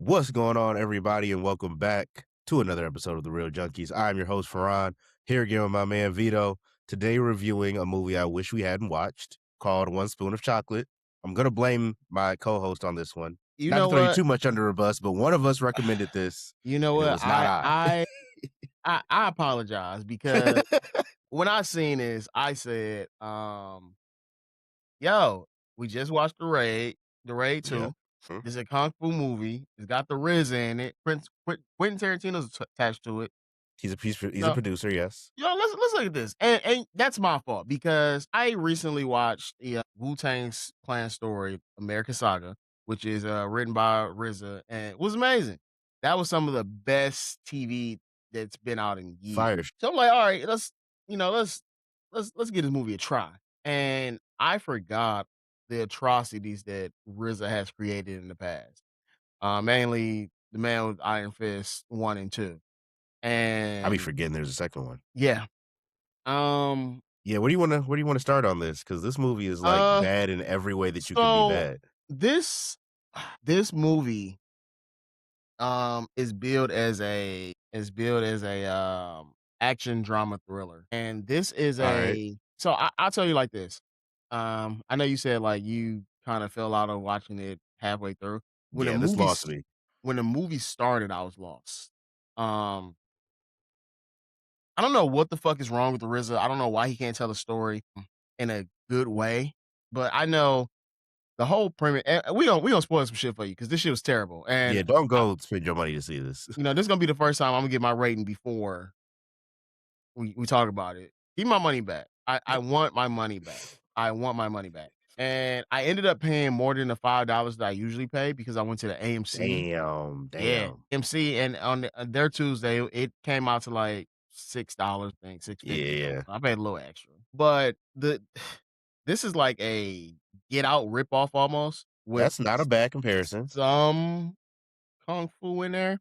What's going on, everybody, and welcome back to another episode of The Real Junkies. I'm your host, Farhan, here again with my man Vito. Today, reviewing a movie I wish we hadn't watched called One Spoon of Chocolate. I'm going to blame my co host on this one. You Not to know throw you what? too much under a bus, but one of us recommended this, You know and it what? was not I. I apologize because when I seen this, I said, "Yo, we just watched the Raid Yeah. 2. It's a kung fu movie. It's got the Riz in it. Quentin Tarantino's attached to it. He's a No, producer, yes. let's look at this, and that's my fault because I recently watched the Wu Tang's Clan story, American Saga, which is written by RZA, and it was amazing. That was some of the best TV that's been out in years. Fire. So I'm like, all right, let's give this movie a try. And I forgot the atrocities that RZA has created in the past. Mainly the Man with Iron Fist 1 and 2. I be And forgetting there's a second one. yeah. Um, Yeah, where do you want to start on this? Because this movie is like uh, bad in every way that you can be so bad. this this movie is billed as a action drama thriller. And this is All right. I'll tell you like this. I know you said like you kind of fell out of watching it halfway through. When the Yeah, this movie lost s- me. when the movie started, I was lost. Um I don't know what the fuck is wrong with RZA. I don't know why he can't tell a story in a good way, but I know the whole premise. And we gonna spoil some shit for you because this shit was terrible. And Yeah, don't go spend your money to see this. this is gonna be the first time I'm gonna get my rating before we talk about it. Give my money back. I want my money back. I want my money back. And I ended up paying more than the $5 that I usually pay because I went to the AMC. Damn, Yeah, damn. MC, and on their Tuesday, it came out to like $6, I think, Yeah, 6.50 or yeah. something. I paid a little extra. But this is like a Get Out ripoff almost with That's not a bad comparison. some kung fu in there.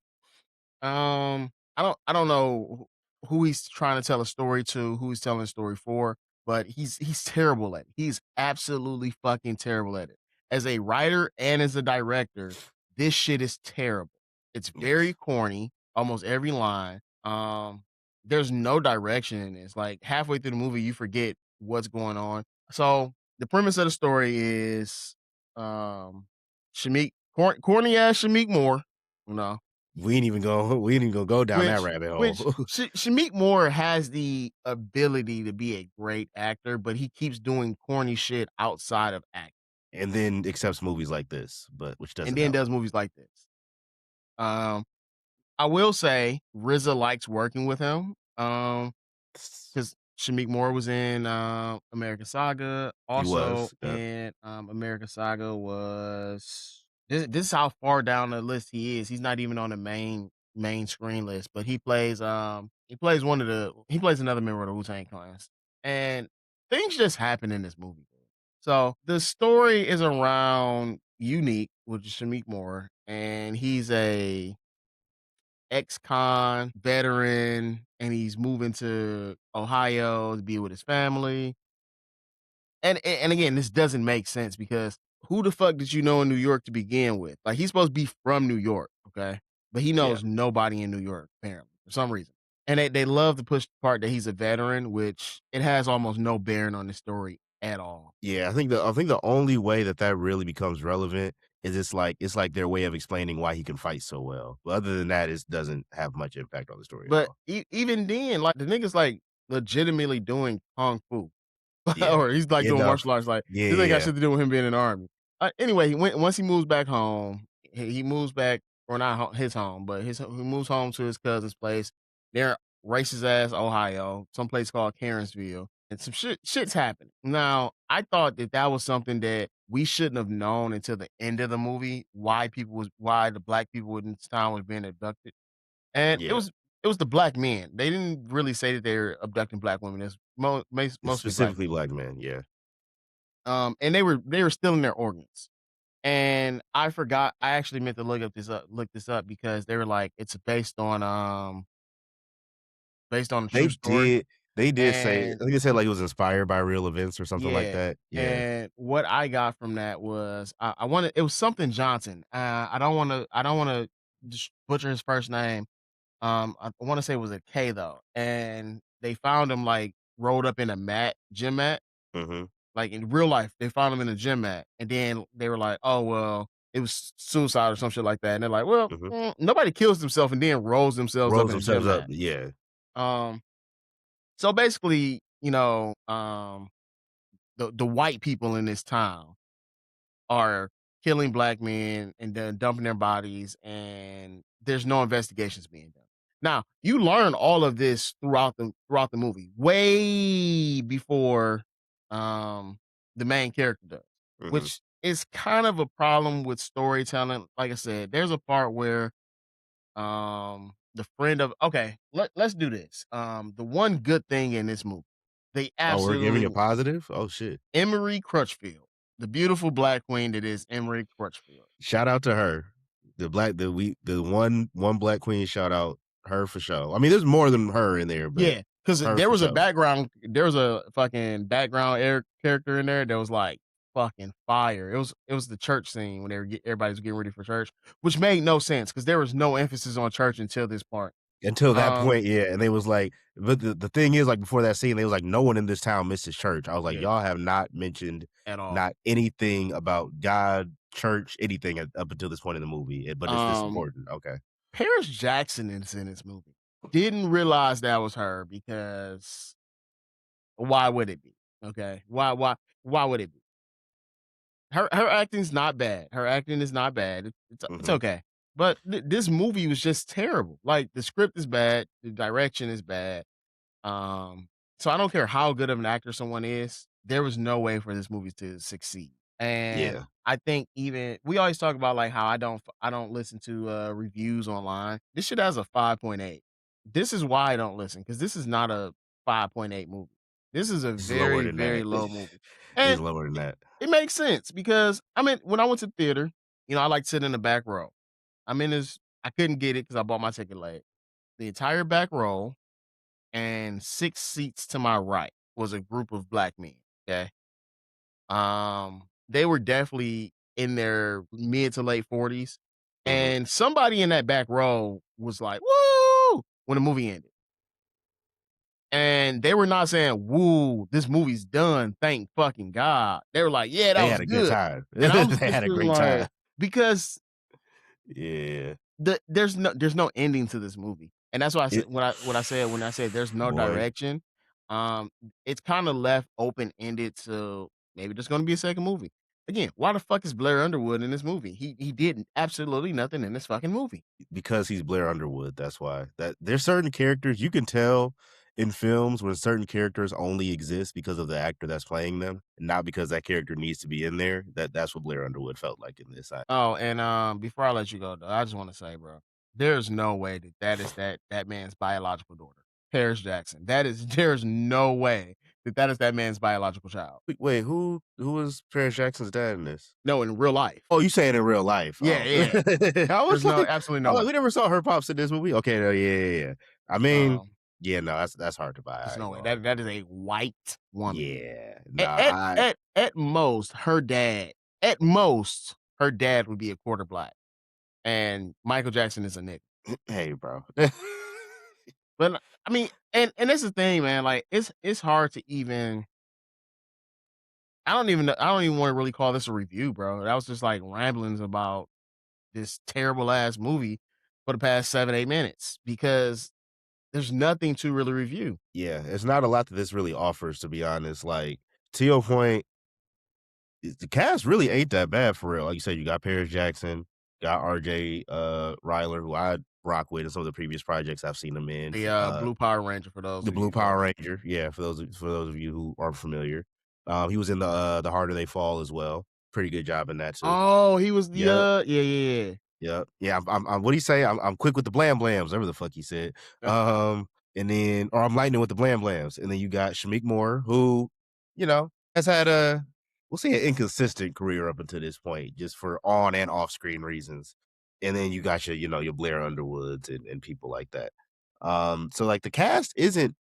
I don't know who he's trying to tell a story to, who he's telling a story for, but he's terrible at it. He's absolutely fucking terrible at it. As a writer and as a director, this shit is terrible. It's very Yes. corny, almost every line. There's no direction in this. Like halfway through the movie, you forget what's going on. So the premise of the story is corny ass Shamik Moore, you know, We ain't even gonna go down that which rabbit which hole. Shameik Moore has the ability to be a great actor, but he keeps doing corny shit outside of acting, And then accepts movies like this, but which and doesn't then help. does movies like this. Um, I will say RZA likes working with him, because Shameik Moore was in, American Saga, He also was. in, American Saga was this is how far down the list he is. He's not even on the main screen list, but he plays another member of the Wu-Tang Clans, and things just happen in this movie. So, the story is around Unique, which is Shameik Moore, and he's a ex-con veteran, and he's moving to Ohio to be with his family. And again, this doesn't make sense because who the fuck did you know in New York to begin with? Like, he's supposed to be from New York, okay? But he Yeah. knows nobody in New York, apparently, for some reason. And they love to push the part that he's a veteran, which it has almost no bearing on the story at all. Yeah, I think the only way that that really becomes relevant is it's like their way of explaining why he can fight so well. But other than that, it doesn't have much impact on the story at But all. even then, like, the nigga's, like, legitimately doing kung fu. Yeah. Or he's, like, Yeah, doing no. martial arts, like, Yeah, this ain't got yeah. shit to do with him being in the army. Anyway, once he moves back home, he moves back or not his home, but he moves home to his cousin's place. They're racist ass Ohio, some place called Karensville, and some shit's happening. Now, I thought that was something that we shouldn't have known until the end of the movie, why the black people in this town was being abducted. And Yeah. it was the black men. They didn't really say that they're abducting black women. It's mostly black Specifically men. black man, yeah. And they were stealing their organs. And I forgot. I actually meant to look this up because they were like, it's based on a They true story. did they did say I And think they said, like, it was inspired by real events or something like yeah. that. Yeah. And what I got from that was I wanted it was something Johnson. I don't want to just butcher his first name. I want to say it was a K though, and they found him like rolled up in a gym mat, Mhm, like in real life. They found him in a gym mat, and then they were like, "Oh well, it was suicide or some shit like that." And they're like, "Well, mhm. nobody kills themselves and then rolls themselves up Rolls in a themselves gym up, mat." yeah. Um, so basically, the white people in this town are killing black men and then dumping their bodies, and there's no investigations being done. Now, you learn all of this throughout the movie, way before the main character does, Mhm. which is kind of a problem with storytelling. Like I said, there's a part where the friend of okay, let's do this. The one good thing in this movie, they Oh, we're giving you a absolutely positive? Oh, shit. Emery Crutchfield, the beautiful black queen that is Emery Crutchfield. Shout out to her. The one black queen shout out, her for sure. I mean, there's more than her in there, but Yeah, because her there for was a sure. fucking background character in there that was like fucking fire. It was the church scene when everybody was getting ready for church, which made no sense because there was no emphasis on church until this part. Until that Um, point, yeah, and they was like but the thing is, like, before that scene, they was like, "No one in this town misses church." I was like, yeah, "Y'all have not mentioned at all. not anything about God, church, anything up until this point in the movie, but it's this Um, important." Okay. Paris Jackson is in this movie. Didn't realize that was her because why would it be? Okay, why would it be? Her acting's not bad. Her acting is not bad. It's Mhm. okay. But this movie was just terrible. Like the script is bad, the direction is bad. Um, so I don't care how good of an actor someone is, there was no way for this movie to succeed. And Yeah. I think even we always talk about like how I don't listen to reviews online. This shit has a 5.8. This is why I don't listen because this is not a 5.8 movie. This is a It's lower very than very that. low movie. It's And lower than that. it makes sense because I mean, when I went to theater, I like to sit in the back row. I'm in this. I couldn't get it because I bought my ticket late. The entire back row and 6 seats to my right was a group of black men. Okay, they were definitely in their mid to late 40s, Mhm. and somebody in that back row was like, "Woo!" when the movie ended. And they were not saying, "Woo, this movie's done, thank fucking God." They were like, "Yeah, that They was had a good good." time. And I was They just had a feeling great time. like because Yeah. there's no ending to this movie. And that's why I said It when I said there's no boy, direction, it's kinda left open-ended to maybe there's gonna be a second movie. Again, why the fuck is Blair Underwood in this movie? He did absolutely nothing in this fucking movie. because he's Blair Underwood, that's why. That there's certain characters you can tell in films when certain characters only exist because of the actor that's playing them, and not because that character needs to be in there. That's what Blair Underwood felt like in this. Oh, and, before I let you go, though, I just wanna say, bro, there's no way that is that man's biological daughter, Paris Jackson. There's no way that is that man's biological child. Wait, who was Paris Jackson's dad in this? No, in real life. Oh, you saying in real life? Yeah, Oh, yeah. I was There's no like, absolutely no way. we never saw her pops in this movie. Okay, no, yeah, yeah, yeah. I mean, Um, yeah, no, that's hard to buy. there's I ain't no way. gonna lie. That is a white woman. Yeah, no, At at I at at most, at most, her dad would be a quarter black, and Michael Jackson is a nigga. hey, bro. But, I mean, and that's the thing, man, like, it's hard to even I don't even wanna really call this a review, bro. That was just, like, ramblings about this terrible ass movie for the past 7, 8 minutes because there's nothing to really review. Yeah, it's not a lot that this really offers, to be honest. Like, to your point, the cast really ain't that bad for real. Like you said, you got Paris Jackson, got RJ Ryler, who I rock with in some of the previous projects I've seen him in. The, Blue Power Ranger for those The of you Blue who Power are Ranger, yeah, for those of you who aren't familiar. He was in The Harder They Fall as well. Pretty good job in that too. Oh, he was the, Yep, yeah, yeah, yeah. yep. Yeah, I'm what'd he say? I'm quick with the blam blams, whatever the fuck he said. And then or I'm lightning with the blam blams. And then you got Shamik Moore, who, has had we'll say an inconsistent career up until this point, just for on and off screen reasons. And then you got your Blair Underwoods and people like that. So like the cast isn't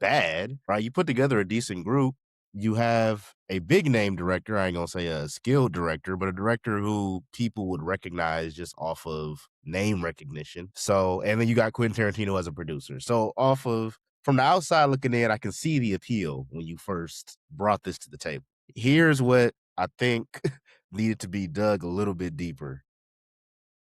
bad, right? You put together a decent group. you have a big name director. I ain't gonna say a skilled director, but a director who people would recognize just off of name recognition. So, and then you got Quentin Tarantino as a producer. So, off of from the outside looking in, I can see the appeal when you first brought this to the table. Here's what I think needed to be dug a little bit deeper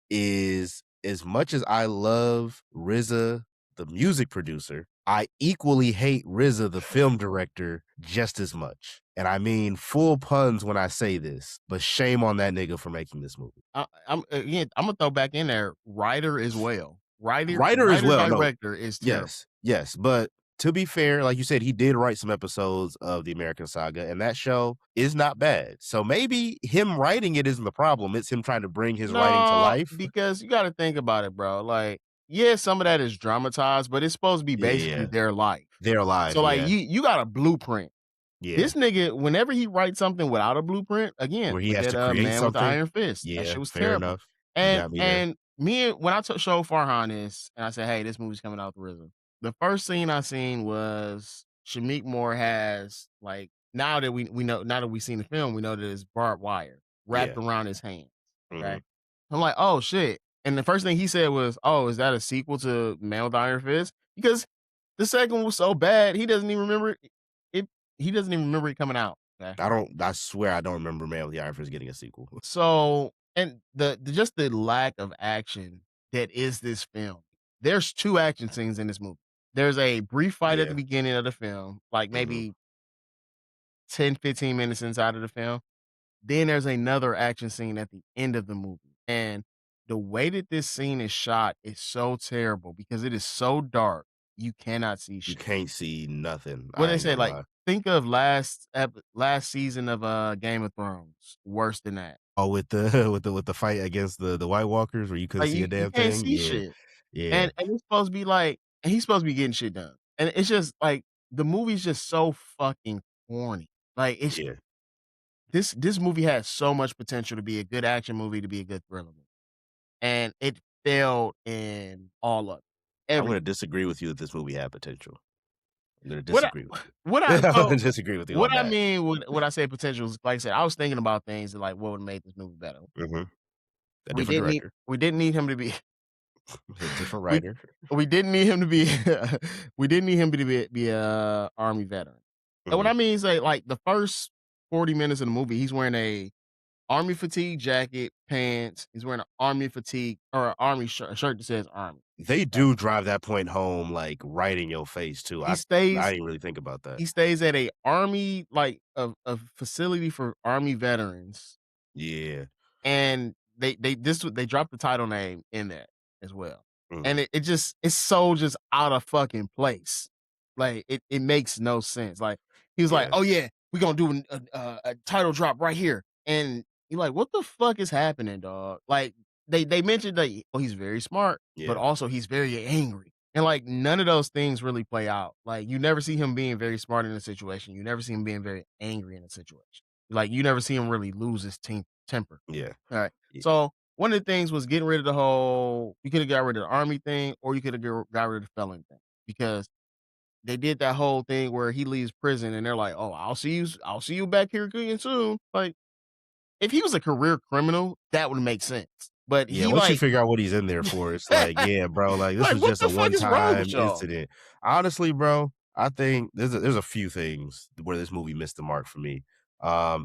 is as much as I love RZA, the music producer, I equally hate RZA, the film director, just as much. And I mean full puns when I say this, but shame on that nigga for making this movie. I'm again, I'm gonna throw back in there, writer as well. Writer as Writer well. No, director is terrible. yes, yes. But to be fair, like you said, he did write some episodes of the American Saga, and that show is not bad. So maybe him writing it isn't the problem. It's him trying to bring his writing to No, life. because you gotta think about it, bro. Like, yeah, some of that is dramatized, but it's supposed to be basically Yeah. their life. They're So alive. like Yeah. you got a blueprint. Yeah. This nigga, whenever he writes something without a blueprint, again, Where he look has at to create Man with the something? Iron Fist. That Yeah, shit was fair terrible. enough. You And got me there. and me when I showed Farhan this, and I said, "Hey, this movie's coming out the rhythm." The first scene I seen was Shamik Moore has like now that we've seen the film, we know that it's barbed wire wrapped Yeah. around his hands. Mhm. Okay, I'm like, "Oh shit!" And the first thing he said was, "Oh, is that a sequel to Man with the Iron Fist?" Because the second one was so bad, he doesn't even remember it. He doesn't even remember it coming out. Okay. I swear I don't remember Man with the Iron Fist getting a sequel. So, and just the lack of action that is this film. There's 2 action scenes in this movie. There's a brief fight at the Yeah. beginning of the film, like Mhm. maybe 10, 15 minutes inside of the film. Then there's another action scene at the end of the movie. And the way that this scene is shot is so terrible because it is so dark, you cannot see You shit. can't see nothing. What I they ain't say, gonna like, lie. think of last season of, Game of Thrones, worse than that. Oh, with the with the fight against the White Walkers where you couldn't Like, see a you damn can't thing? see Yeah. shit, Yeah. and it's supposed to be like and he's supposed to be getting shit done, and it's just, like, the movie's just so fucking corny. Like, it's Yeah. this movie has so much potential to be a good action movie, to be a good thriller movie, and it failed in all of it, I'm gonna everything. disagree with you that this movie had potential. I'm gonna What I disagree with you. what I I'm so gonna disagree with you what on I that. mean when I say potential is, like I said, I was thinking about things that, like, what would've made this movie better. Mhm. A different director, We didn't need him to be a different we writer. we didn't need him to be we didn't need him to be a army veteran. And what Mhm. I mean is that like the first 40 minutes of the movie, he's wearing a army fatigue jacket, pants. He's wearing an army fatigue or an army shirt, a shirt that says army. They Right? do drive that point home, like, right in your face too. He I stays didn't really think about that. he stays at a army like a facility for army veterans, Yeah. and they dropped the title name in there as well. And Mhm. it just it's so just out of fucking place. Like it makes no sense. Like he was like, Yeah. "Oh yeah, we gonna do a title drop right here," and you're like, "What the fuck is happening, dog?" Like they mentioned that he's very smart, but Yeah. also he's very angry, and like none of those things really play out. Like you never see him being very smart in a situation. You never see him being very angry in a situation. Like you never see him really lose his temper. Yeah. All right. Ye So one of the things was getting rid of the whole you could have got rid of the army thing or you could have got rid of the felon thing because they did that whole thing where he leaves prison and they're like, "Oh, I'll see you back here again soon." Like if he was a career criminal, that would make sense. But Yeah, he once you like figure out what he's in there for, it's like, like yeah, bro, like, this was what just a the fuck is wrong with one-time y'all? incident. Honestly, bro, I think there's a few things where this movie missed the mark for me.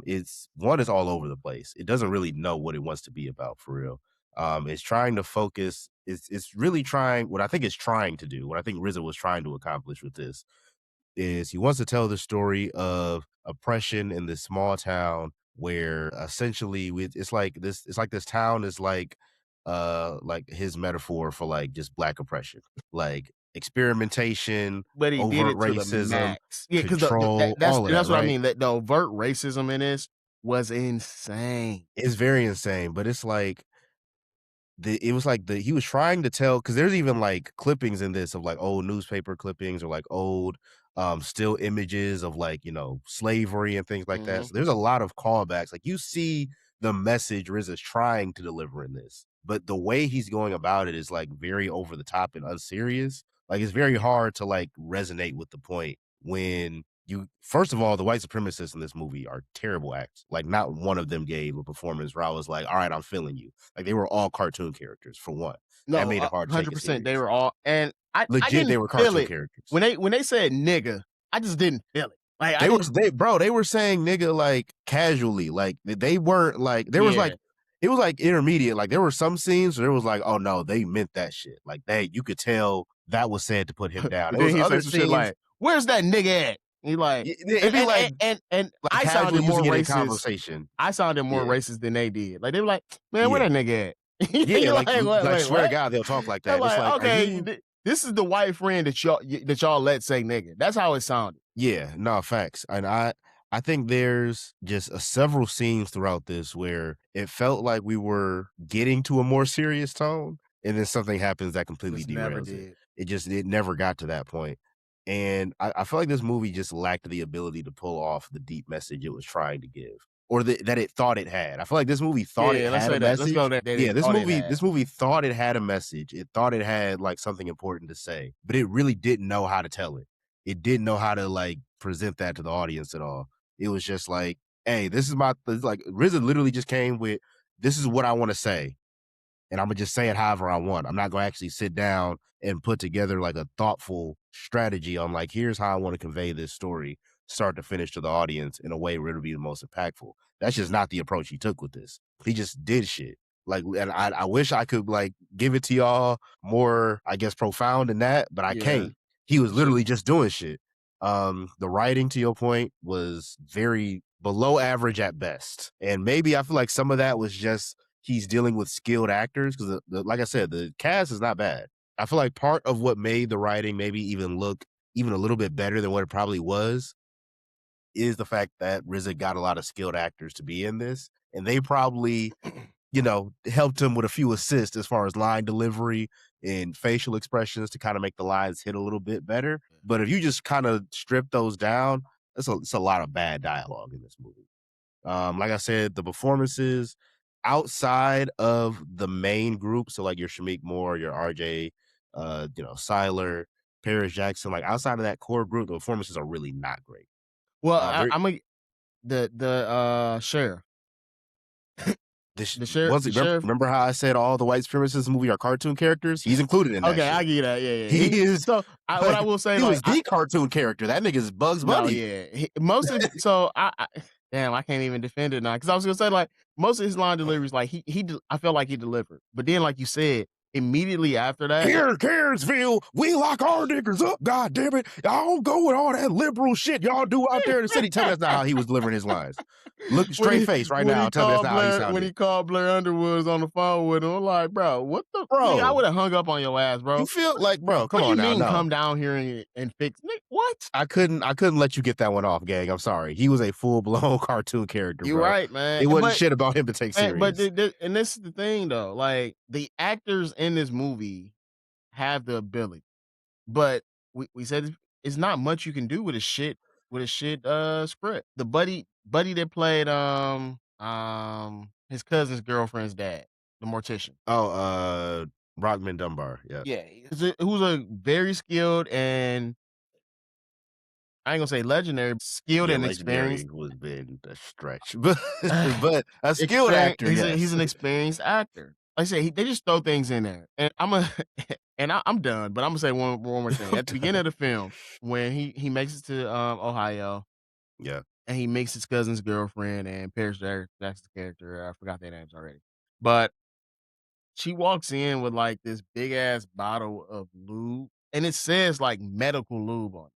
It's one, is all over the place. It doesn't really know what it wants to be about for real. It's trying to focus it's really trying what I think it's trying to do, what I think RZA was trying to accomplish with this is he wants to tell the story of oppression in this small town where essentially it's like this town is like his metaphor for like just black oppression, like experimentation, But he did overt it to the racism, max. Yeah, because control, all of that, that's what I right? mean. That the overt racism in this was insane. It's very insane, but it's like it was like he was trying to tell because there's even like clippings in this of like old newspaper clippings or like old still images of like slavery and things like that. Mhm. So there's a lot of callbacks. Like you see the message Riz is trying to deliver in this, but the way he's going about it is like very over the top and unserious. Like it's very hard to like resonate with the point when you first of all, the white supremacists in this movie are terrible acts. Like, not one of them gave a performance where I was like, "All right, I'm feeling you." Like, they were all cartoon characters for one. That No, made it hard to take it 100%. They serious. were all, and I Legit, they didn't were feel cartoon it characters. when they said nigga. I just didn't feel it. Like I didn't. They were saying nigga like casually. Like they weren't like there was like Yeah. it was like intermediate. Like there were some scenes where it was like, oh no, they meant that shit. Like they you could tell that was said to put him down. But There then was he other said some shit scenes, like, "Where's that nigga at?" He like, it'd be and like I sounded casually more using it in racist. conversation. I sounded more Yeah. racist than they did. Like they were like, "Man, where Yeah. that nigga at?" Yeah, You're like, "What? like Wait, swear to what?" God, they'll talk like They're that. It's like, like, are "Okay, you this is the white friend that y'all let say nigga." That's how it sounded. Yeah, no, facts. And I think there's just several scenes throughout this where it felt like we were getting to a more serious tone, and then something happens that completely Just never derails it. did. It never got to that point. And I feel like this movie just lacked the ability to pull off the deep message it was trying to give. Or that it thought it had. I feel like this movie thought it Yeah, let's had a say that. Let's go message. that they Yeah, thought it had. this movie thought it had a message. It thought it had like something important to say, but it really didn't know how to tell it. It didn't know how to like present that to the audience at all. It was just like, hey, this is my like RZA literally just came with this is what I want to say, and I'm gonna just say it however I want. I'm not gonna actually sit down and put together like a thoughtful strategy on like here's how I want to convey this story, start to finish to the audience in a way where it'll be the most impactful. That's just not the approach he took with this. He just did shit. Like, and I wish I could like give it to y'all more, I guess, profound than that, but I Yeah, can't. He was for sure. literally just doing shit. The writing, to your point, was very below average at best, and maybe I feel like some of that was just he's dealing with skilled actors because like I said, the cast is not bad. I feel like part of what made the writing maybe even look even a little bit better than what it probably was is the fact that RZA got a lot of skilled actors to be in this, and they probably helped him with a few assists as far as line delivery and facial expressions to kind of make the lines hit a little bit better. But if you just kind of strip those down, it's a lot of bad dialogue in this movie. Like I said, the performances outside of the main group, so like your Shamik Moore, your RJ, Siler, Paris Jackson, like outside of that core group, the performances are really not great. Well, Very I'm a sheriff, this the remember, sheriff. remember how I said all the white supremacists in this movie are cartoon characters? He's included in that Okay, I shit. give you that. Yeah, yeah. He is So what I like will say, he like was the cartoon character. That nigga's Bugs no, Bunny. yeah. Most of so I damn, I can't even defend it now because I was gonna say like most of his line deliveries, like I felt like he delivered, but then like you said, immediately after that, Here, Caresville, we lock our niggas up. God damn it. Y'all don't go with all that liberal shit y'all do out there in the city. Tell me that's not how he was delivering his lines. Look straight face right now. Tell me that's not how he when sounded. he called Blair Underwood was on the phone with him, I'm like, bro, what the nigga? I Bro, would have hung up on your ass, you bro. feel like, bro, come What do you on now. mean No. come down here and fix what? I couldn't let you get that one off, gang. I'm sorry. He was a full blown cartoon character, You're bro. right, man. It wasn't shit about him to take But serious. and this is the thing though, like the actors in this movie have the ability, but we said it's not much you can do with a shit script. The buddy that played his cousin's girlfriend's dad, the mortician. Oh, Rockman Dunbar. Yeah. Yeah, who's a very skilled and I ain't gonna say legendary, skilled Yeah, and legendary experienced. was been a stretch, but a skilled Experience. actor, He's yes. an experienced actor. Like I said, they just throw things in there, and I'm done. But I'm gonna say one more thing. At the beginning of the film, when he makes it to Ohio, Yeah. and he meets his cousin's girlfriend and Paris Jackson's character. I forgot their names already, but she walks in with like this big ass bottle of lube, and it says like medical lube on it.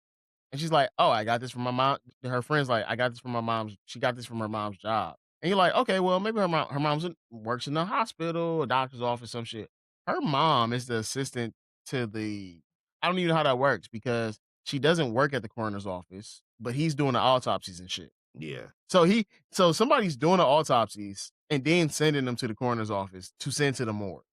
And she's like, "Oh, I got this from my mom." Her friend's like, "I got this from my mom's." She got this from her mom's job. And you're like, "Okay, well, maybe her mom's works in the hospital, a doctor's office, some shit." Her mom is the assistant to the. I don't even know how that works because she doesn't work at the coroner's office, but he's doing the autopsies and shit. Yeah. So somebody's doing the autopsies and then sending them to the coroner's office to send to the morgue.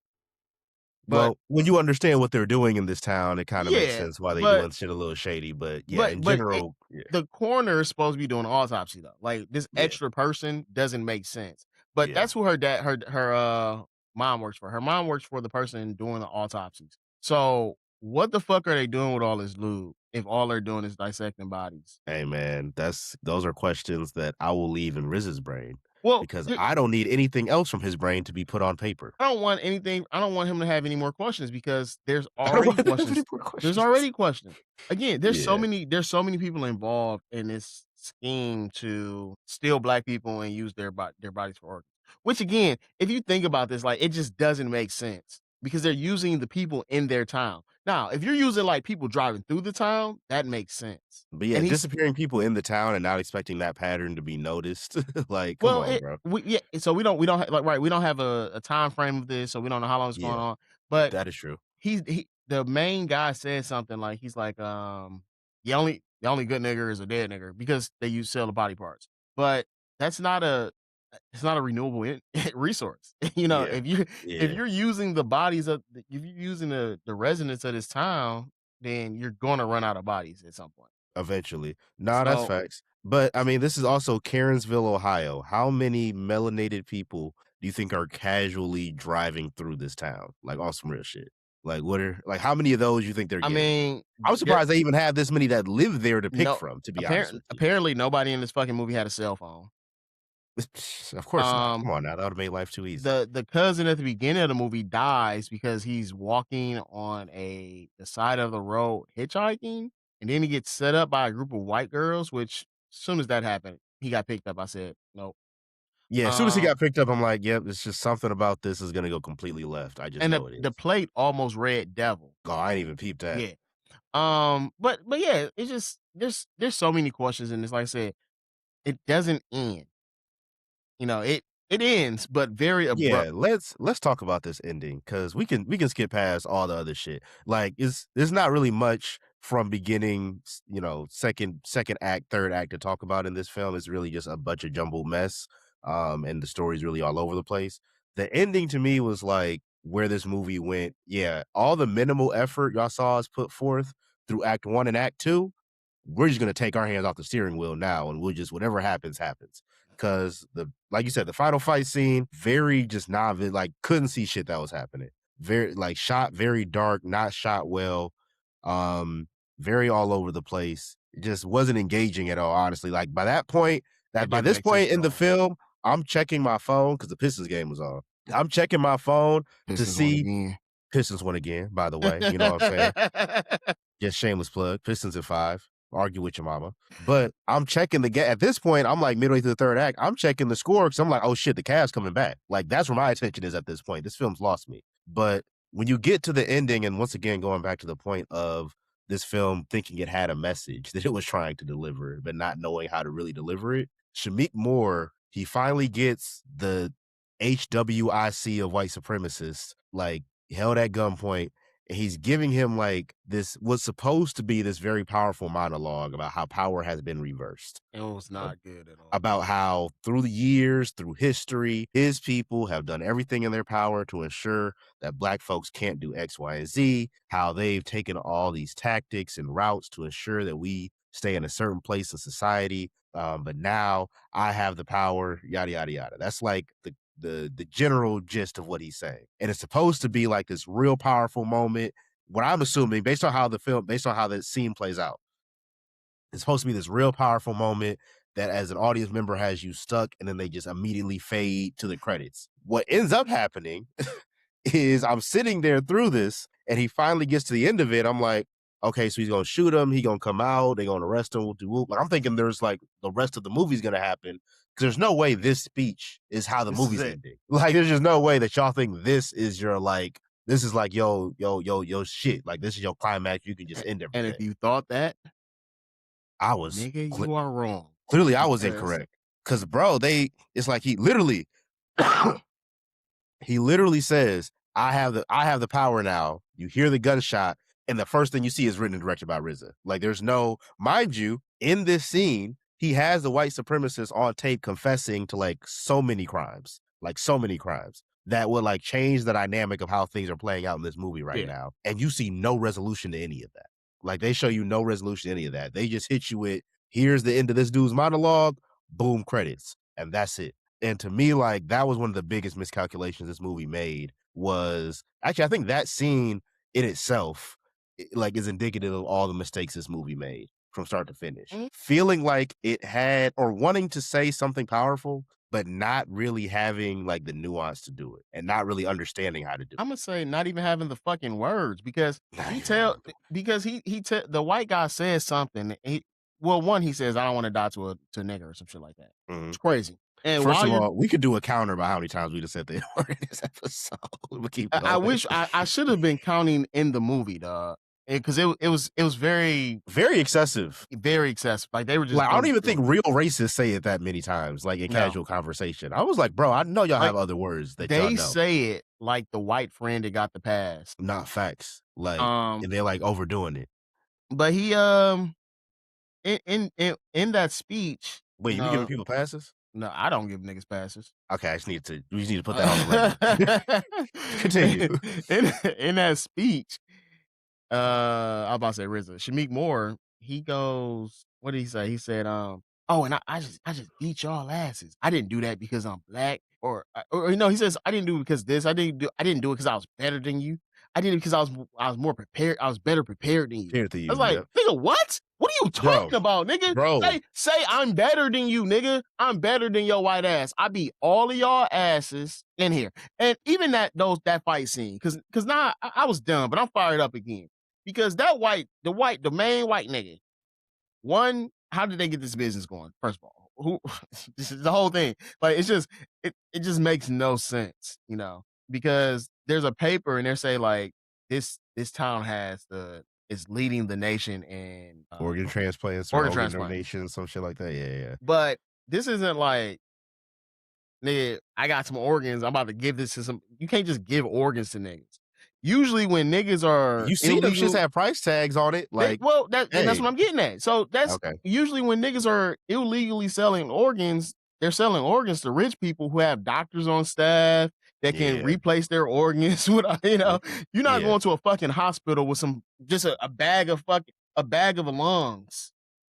But Well, when you understand what they're doing in this town, it kinda makes yeah, sense why they but doing shit a little shady, but yeah, But in but it general, yeah, the coroner is supposed to be doing an autopsy though. Like this yeah, extra person doesn't make sense. But yeah. that's who her mom works for. Her mom works for the person doing the autopsies. So what the fuck are they doing with all this lube if all they're doing is dissecting bodies? Hey man, those are questions that I will leave in Riz's brain Well, because I don't need anything else from his brain to be put on paper. I don't want him to have any more questions because there's I don't already want them to have any questions. more There's questions. already questions. Again, Yeah, there's so many people involved in this scheme to steal black people and use their bodies for organs. Which again, if you think about this, like it just doesn't make sense because they're using the people in their town. Now, if you're using like people driving through the town, that makes sense. but yeah, And he's disappearing people in the town and not expecting that pattern to be noticed, like, come Well, on, bro. so we don't like right, we don't have a time frame of this, so we don't know how long it's going Yeah, on. But that is true. he the main guy said something like he's like, the only good nigger is a dead nigger because they use sell the body parts. But that's not a it's not a renewable resource. You know, Yeah, if yeah. you're using the bodies of if you're using the residents of this town, then you're gonna run out of bodies at some point. Eventually. Nah, that's So facts. But, I mean, this is also Karensville, Ohio. How many melanated people do you think are casually driving through this town? Like, on some real shit. Like, how many of those you think they're I getting? mean, I'm there surprised they even have this many that live there to pick no from, to be honest with you. apparently nobody in this fucking movie had a cell phone. Of course not. Um, Come on now, that would've made life too easy. the cousin at the beginning of the movie dies because he's walking on the side of the road hitchhiking, and then he gets set up by a group of white girls, which as soon as that happened, he got picked up. I said, "Nope." Yeah, as soon as he Um, got picked up, I'm like, "Yep, it's just something about this is gonna go completely left. I just and know it the is." plate almost read devil. Oh, I ain't even peeped that. Yeah. But yeah, it's just there's so many questions in this. Like I said, it doesn't end. You know, it ends, but very Yeah, abruptly. let's talk about this ending because we can skip past all the other shit. Like, there's not really much from beginning, second act, third act to talk about in this film. It's really just a bunch of jumbled mess, and the story's really all over the place. The ending to me was like where this movie went. Yeah, all the minimal effort y'all saw us put forth through Act 1 and Act 2, we're just gonna take our hands off the steering wheel now, and we'll just whatever happens, happens. Cause like you said, the final fight scene, very just non like couldn't see shit that was happening. Very like shot very dark, not shot well, um, very all over the place. It just wasn't engaging at all, honestly. Like That by didn't this make sense point at in the all. film, I'm checking my phone because the Pistons game was on. I'm checking my phone to Pistons won see again. Pistons won again, by the way. You know what I'm saying? Just shameless plug. Pistons at 5. Argue with your mama. But I'm checking the game. At this point, I'm like midway through the third act. I'm checking the score because I'm like, oh shit, the Cavs coming back. Like that's where my attention is at this point. This film's lost me. But when you get to the ending, and once again going back to the point of this film thinking it had a message that it was trying to deliver, but not knowing how to really deliver it, Shamik Moore, he finally gets the HWIC of white supremacists, like held at gunpoint, and he's giving him like this was supposed to be this very powerful monologue about how power has been reversed, It was uh, not good at all. about how through the years, through history, his people have done everything in their power to ensure that black folks can't do X, Y, and Z, how they've taken all these tactics and routes to ensure that we stay in a certain place in society. But now I have the power, yada yada yada. That's like the general gist of what he's saying. And it's supposed to be like this real powerful moment. What I'm assuming, based on how the scene plays out, it's supposed to be this real powerful moment that as an audience member has you stuck and then they just immediately fade to the credits. What ends up happening is I'm sitting there through this and he finally gets to the end of it. I'm like, okay, so he's gonna shoot him, he gonna come out, they gonna arrest him, whoop de whoop. Like I'm thinking there's like the rest of the movie's gonna happen. Cause there's no way this speech is how the This is movie's it. ending. Like there's just no way that y'all think this is your like this is like yo shit. Like this is your climax. You can just end And if everything. you thought that, I was nigga, cle you are wrong clearly I was because incorrect. Cause bro, it's like he literally he literally says, I have the power now." You hear the gunshot, and the first thing you see is written and directed by RZA. Like, there's no mind you, in this scene, he has the white supremacist on tape confessing to, like, so many crimes that would, like, change the dynamic of how things are playing out in this movie right yeah. now, and you see no resolution to any of that. Like, they show you no resolution to any of that. They just hit you with, "Here's the end of this dude's monologue, boom, credits," and that's it. And to me, like, that was one of the biggest miscalculations this movie made was actually, I think that scene in itself like is indicative of all the mistakes this movie made from start to finish. Mhm. Feeling like it had or wanting to say something powerful, but not really having like the nuance to do it and not really understanding how to do Imma it. say not even having the fucking words because Not he even tell having the because he te the white guy says something, he well, one, he says, "I don't wanna die to a nigger," or some shit like that. It's Mhm. crazy. And First while of you're all, we could do a counter by how many times we just said the word in this episode. We'll keep I going. wish I should have been counting in the movie, dog, because it was very, Very excessive. very excessive, like, they were just Like, I don't going even through think it. real racists say it that many times, like, in No. casual conversation. I was like, "Bro, I know y'all have Like, other words that y'all they know." say it like the white friend that got the pass. Not facts. Like, Um, and they're, like, overdoing it. but he, in that speech, Wait, you be giving people passes? no, I don't give niggas passes. Okay, we just need to put that on the record. Continue. In that speech, I'm about to say RZA. Shamik Moore, he goes, what did he say? He said, "Oh, and I just beat y'all asses. I didn't do that because I'm black, or no." He says, "I didn't do it because this. I didn't do it because I was better than you. I did it because I was more prepared. I was better prepared than you." Here to I was you, like, yep. "Nigga, what? What are you Bro, talking about, nigga? bro, Say I'm better than you, nigga. I'm better than your white ass. I beat all of y'all asses in here." And even that fight scene, because now I was done, but I'm fired up again because the main white nigga. One, how did they get this business going? First of all, who this is the whole thing. Like it just makes no sense, because there's a paper and they say like this town is leading the nation in organ transplants or organ organ transplant. donation, some shit like that. Yeah, yeah. But this isn't like, nigga, I got some organs. I'm about to give this to some. You can't just give organs to niggas. Usually, when niggas are You see them shits illegal, have price tags on it, like, and that's hey, what I'm getting at. So that's okay, usually when niggas are illegally selling organs, they're selling organs to rich people who have doctors on staff that can yeah, replace their organs with, mm, you're not yeah, going to a fucking hospital with just a bag of lungs.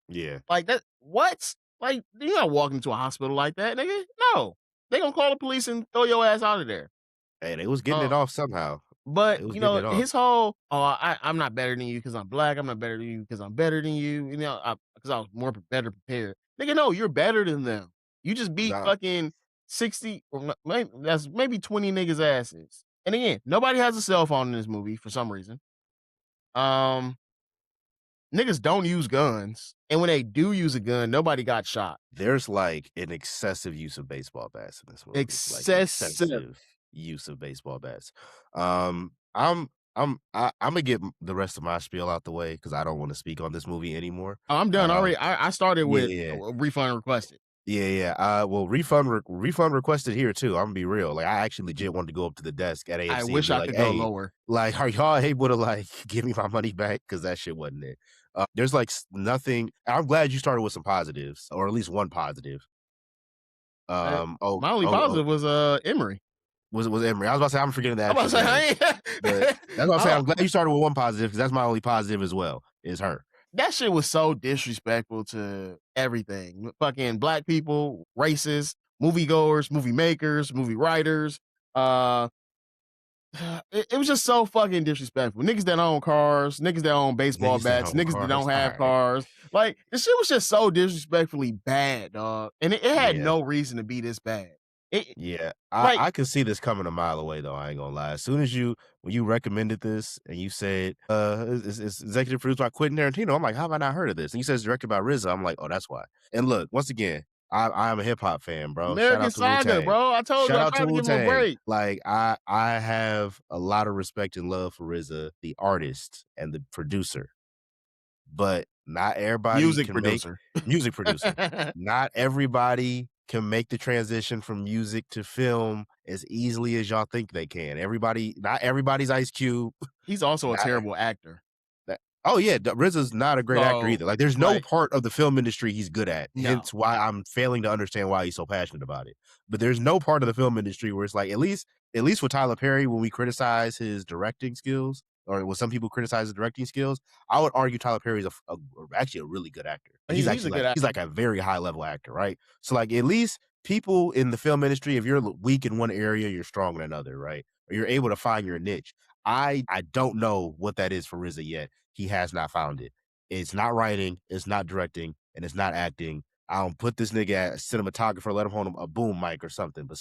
yeah. Like that, what? Like, you're not walking into a hospital like that, nigga. No. They gonna call the police and throw your ass out of there. Hey, they was getting Uh, it off somehow. but They was getting it off. his whole, "Oh, I'm not better than you because I'm black. I'm not better than you because I'm better than you. Because I was better prepared." Nigga, no, you're better than them. You just beat Nah, fucking 60, or maybe 20 niggas asses. And again, nobody has a cell phone in this movie for some reason. Um, Niggas don't use guns, and when they do use a gun, nobody got shot. there's, like, an excessive use of baseball bats in this movie, like, Excessive. excessive use of baseball bats. Imma get the rest of my spiel out the way because I don't wanna speak on this movie anymore. Oh, I'm done Um, already. I started yeah, with yeah. a refund requested. Yeah, yeah. Well, refund requested here too. I'm gonna be real. Like, I actually legit wanted to go up to the desk at I AMC and wish be I like, could go "Hey, lower. like, are y'all able to like give me my money back? Because that shit wasn't it." There's like nothing. I'm glad you started with some positives, or at least one positive. Oh, My only oh, positive was Emery. was Emery? I was about to say I'm forgetting the I'm about actress to say name, but I ain't. that's what I'm saying. I, I'm glad you started with one positive because that's my only positive as well. Is her. that shit was so disrespectful to everything. Fucking black people, racists, moviegoers, movie makers, movie writers. Uh, it was just so fucking disrespectful. Niggas that own cars, niggas that own baseball Niggas that bats, own niggas that cars. don't All have right. cars. Like, the shit was just so disrespectfully bad, dog. And it had Yeah. no reason to be this bad. It Yeah, like I could see this coming a mile away though, I ain't gonna lie. As soon as when you recommended this and you said, it's executive produced by Quentin Tarantino, I'm like, "How have I not heard of this?" And you said it's directed by RZA, I'm like, "Oh, that's why." And look, once again, I'm a hip hop fan, bro. Shout American out to Saga, Wu-Tang. bro. I told you Shout I out tried to to give him a Wu-Tang. break. Like, I have a lot of respect and love for RZA, the artist and the producer. But not everybody Music can make producer. music producer. Not everybody can make the transition from music to film as easily as y'all think they can. Not everybody's Ice Cube. He's also a Not terrible actor. that Oh, yeah, RZA's not a great actor So, either. Like, there's no like, part of the film industry he's good at, no. hence why I'm failing to understand why he's so passionate about it. But there's no part of the film industry where it's like, at least with Tyler Perry, when we criticize his directing skills, or when some people criticize his directing skills, I would argue Tyler Perry is actually a really good actor. He's He's actually a good actor. like a very high level actor, right? So, like, at least people in the film industry, if you're weak in one area, you're strong in another, right? Or you're able to find your niche. I don't know what that is for RZA yet. He has not found it. It's not writing, it's not directing, and it's not acting. I don't put this nigga as cinematographer, let him hold him a boom mic or something, but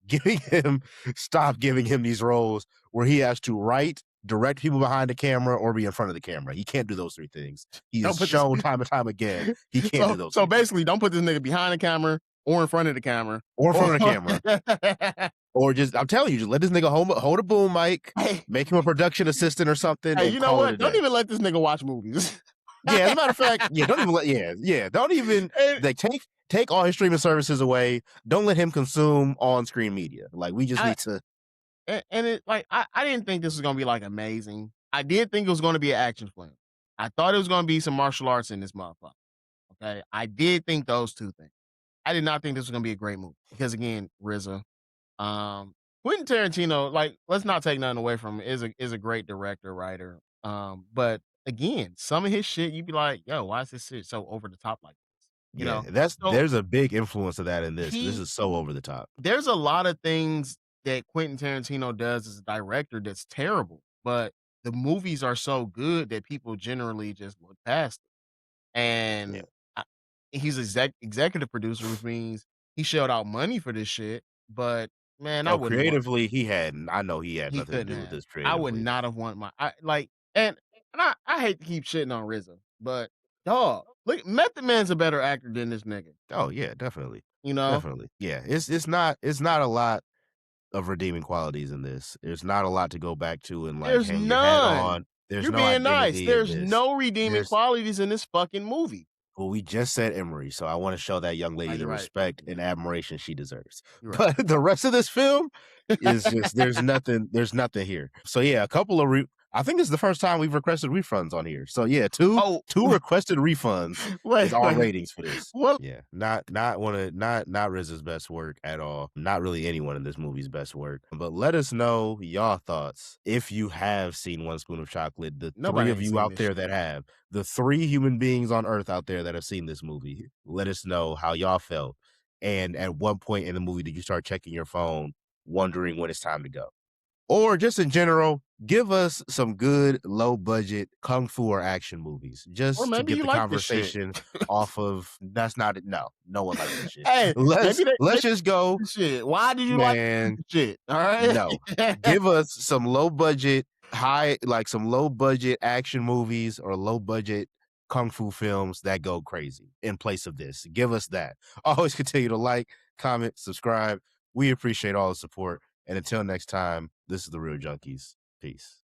giving him stop giving him these roles where he has to write, direct people behind the camera, or be in front of the camera. He can't do those three things. He Don't has put this shown time and time again he can't do those so three things. basically, don't put this nigga behind the camera or in front of the camera Or in or front of the camera. Or just I'm telling you, just let this nigga hold a boom mic, Hey, make him a production assistant or something, hey, and you know call it a what? Don't day. even let this nigga watch movies. Yeah, as a matter of fact, yeah, don't even let don't even And like take all his streaming services away. Don't let him consume on-screen media. Like we just I need to and it like I didn't think this was gonna be like amazing. I did think it was gonna be an action film. I thought it was gonna be some martial arts in this motherfucker. Okay. I did think those two things. I did not think this was gonna be a great movie because again, RZA. Quentin Tarantino, like, let's not take nothing away from him, is a great director, writer. But again, some of his shit, you'd be like, yo, why is this shit so over the top like this? You yeah, know? that's So there's a big influence of that in this because this he is so over the top. there's a lot of things that Quentin Tarantino does as a director that's terrible, but the movies are so good that people generally just look past it. Yeah. And I, he's executive producer, which means he shelled out money for this shit. But man, I Oh, wouldn't want. creatively, I know he had He nothing to couldn't do with have. this I would creatively. not have want my I like and I hate to keep shitting on RZA, but dog, look, Method Man's a better actor than this nigga. Oh, yeah, definitely. You know, Definitely. Yeah, it's not a lot of redeeming qualities in this. There's not a lot to go back to and like there's hang your hat none. on. There's You're no being nice. identity in There's this. no redeeming There's qualities in this fucking movie. well, we just said Emery, so I wanna show that young Oh, lady you're the right. respect and admiration she deserves. You're right. But the rest of this film is just there's nothing here. So, yeah, a couple of I think this is the first time we've requested refunds on here. So, yeah, Oh, 2 requested refunds is our wait. ratings for this. What? Yeah, not RZA's best work at all. Not really anyone in this movie's best work. But let us know y'all thoughts if you have seen One Spoon of Chocolate, the 3 Nobody of ain't you seen out this there shit. that have the 3 human beings on earth out there that have seen this movie. Let us know how y'all felt. And at what point in the movie did you start checking your phone, wondering when it's time to go? Or just in general, give us some good low budget kung fu or action movies Or just to maybe get you the like this shit. conversation off of that's not it. No, no one likes this shit. Hey, Let's just go, shit. Why did you like man. this shit? All right. No. Give us some low budget, some low budget action movies or low budget kung fu films that go crazy in place of this. Give us that. Always continue to like, comment, subscribe. We appreciate all the support. And until next time, this is the Real Junkies. Peace.